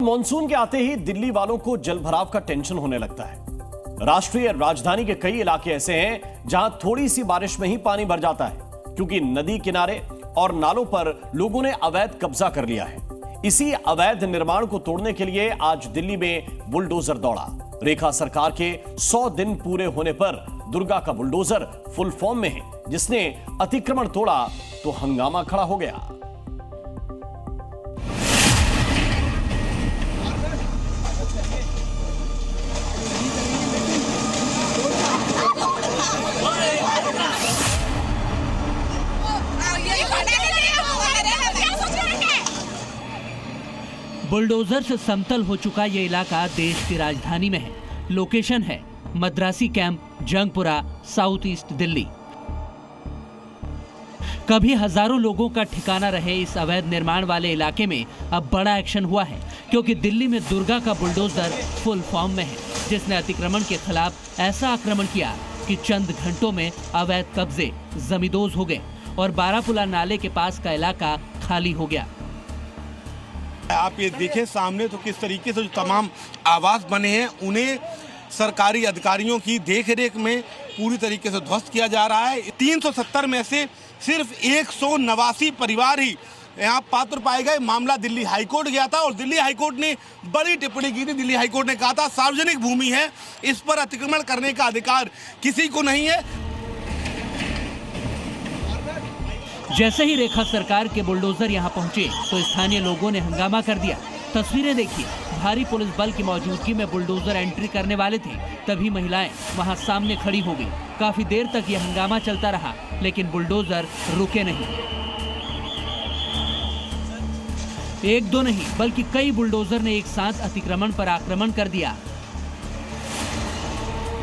Monsoon के आते ही दिल्ली वालों को जलभराव का टेंशन होने लगता है। राष्ट्रीय राजधानी के कई इलाके ऐसे हैं जहां थोड़ी सी बारिश में ही पानी भर जाता है, क्योंकि नदी किनारे और नालों पर लोगों ने अवैध कब्जा कर लिया है। इसी अवैध निर्माण को तोड़ने के लिए आज दिल्ली में बुलडोजर दौड़ा। रेखा सरकार के 100 दिन पूरे होने पर दुर्गा का बुलडोजर फुल फॉर्म में है। जिसने अतिक्रमण तोड़ा तो हंगामा खड़ा हो गया। बुलडोजर से समतल हो चुका ये इलाका देश की राजधानी में है। लोकेशन है Madrasi camp, Jangpura, south east Delhi. कभी हजारों लोगों का ठिकाना रहे इस अवैध निर्माण वाले इलाके में अब बड़ा एक्शन हुआ है, क्योंकि दिल्ली में दुर्गा का बुलडोजर फुल फॉर्म में है, जिसने अतिक्रमण के खिलाफ ऐसा आक्रमण किया कि चंद घंटों में अवैध कब्जे जमींदोज हो गए और बारापुला नाले के पास का इलाका खाली हो गया। आप ये देखें सामने तो किस तरीके से जो तमाम आवास बने हैं उन्हें सरकारी अधिकारियों की देखरेख में पूरी तरीके से ध्वस्त किया जा रहा है। 370 में से सिर्फ 189 परिवार ही यहाँ पात्र पाए गए। मामला दिल्ली हाईकोर्ट गया था और दिल्ली हाईकोर्ट ने बड़ी टिप्पणी की थी। दिल्ली हाईकोर्ट ने कहा था सार्वजनिक भूमि है, इस पर अतिक्रमण करने का अधिकार किसी को नहीं है। जैसे ही रेखा सरकार के बुलडोजर यहां पहुंचे तो स्थानीय लोगों ने हंगामा कर दिया। तस्वीरें देखिए, भारी पुलिस बल की मौजूदगी में बुलडोजर एंट्री करने वाले थे, तभी महिलाएं वहां सामने खड़ी हो गई। काफी देर तक यह हंगामा चलता रहा, लेकिन बुलडोजर रुके नहीं। एक दो नहीं बल्कि कई बुलडोजर ने एक साथ अतिक्रमण पर आक्रमण कर दिया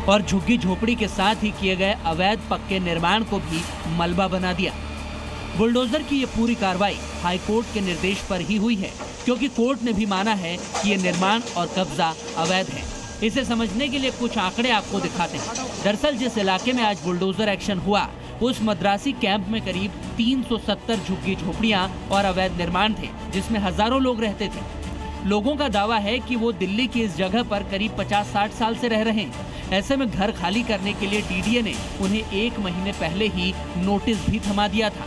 और झुग्गी झोपड़ी के साथ ही किए गए अवैध पक्के निर्माण को भी मलबा बना दिया। बुलडोजर की ये पूरी कार्रवाई हाईकोर्ट के निर्देश पर ही हुई है, क्योंकि कोर्ट ने भी माना है कि ये निर्माण और कब्जा अवैध है। इसे समझने के लिए कुछ आंकड़े आपको दिखाते हैं। दरअसल जिस इलाके में आज बुलडोजर एक्शन हुआ उस मद्रासी कैंप में करीब 370 झुग्गी झोपड़ियां और अवैध निर्माण थे, जिसमें हजारों लोग रहते थे। लोगों का दावा है कि वो दिल्ली की इस जगह पर करीब 50-60 साल से रह रहे हैं। ऐसे में घर खाली करने के लिए डीडीए ने उन्हें 1 महीने पहले ही नोटिस भी थमा दिया था।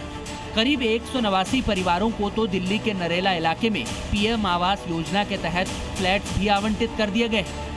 करीब 189 परिवारों को तो दिल्ली के नरेला इलाके में पीएम आवास योजना के तहत फ्लैट्स भी आवंटित कर दिए गए हैं।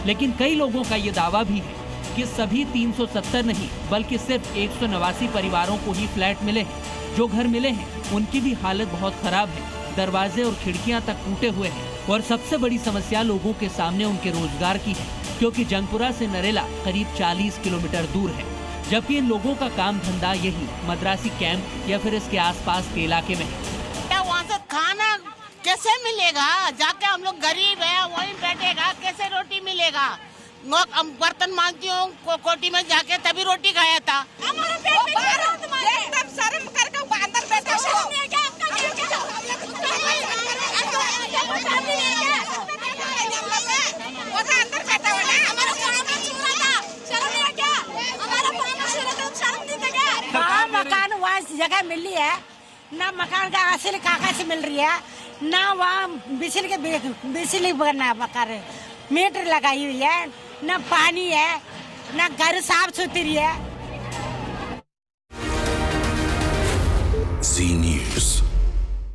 लेकिन कई लोगों का ये दावा भी है कि सभी 370 नहीं बल्कि सिर्फ 189 परिवारों को ही फ्लैट मिले हैं। जो घर मिले हैं उनकी भी हालत बहुत खराब है। दरवाजे और खिड़कियां तक टूटे हुए हैं और सबसे बड़ी समस्या लोगों के सामने उनके रोजगार की है, क्योंकि जंगपुरा से नरेला करीब 40 किलोमीटर दूर है, जबकि इन लोगों का काम धंधा यही मद्रासी कैंप या फिर इसके आसपास के इलाके में है। वहाँ से खाना कैसे मिलेगा? जाके हम लोग गरीब है, वहीं बैठेगा, कैसे रोटी मिलेगा? बर्तन मांजती हूँ कोटी में जाके, तभी रोटी खाया था। मकान वहाँ जगह मिल रही है ना, मकान का हासिल कागज मिल रही है ना, वहाँ बिजली बनना मकान मीटर लगाई हुई है, ना पानी है, ना घर साफ सुथरी है।